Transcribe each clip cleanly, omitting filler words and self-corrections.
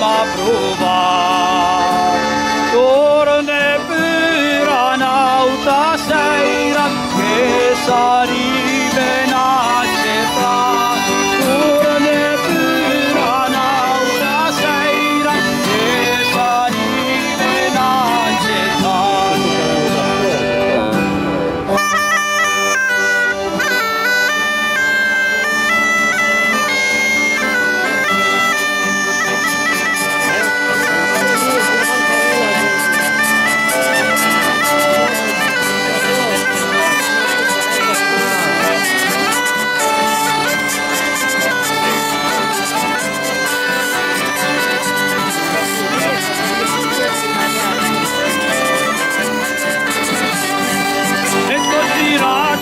a provare. Torne per un'altra sera che sarebbe una città. Torne per un'altra sera che sarebbe una città.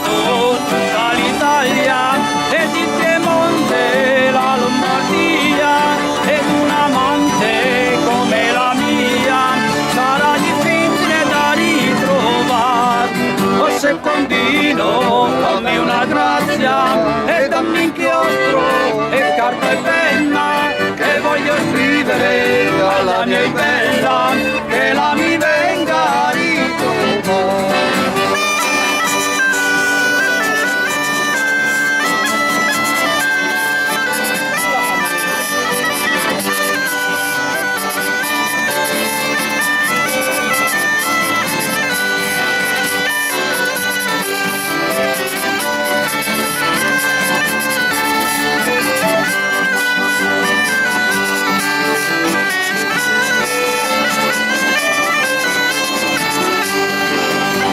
Tutta l'Italia ed il Piemonte, la Lombardia ed un amante come la mia sarà difficile da ritrovare. O secondino, dammi una grazia e dammi inchiostro e carta e penna che voglio scrivere alla mia bella che la mi venga a ritrovare.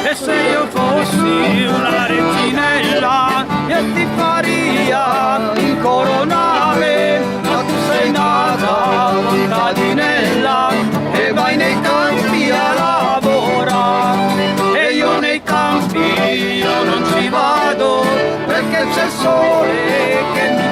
E se io fossi una reginella io ti faria incoronare, ma tu sei nata contadinella e vai nei campi a lavorare. E io nei campi io non ci vado perché c'è il sole che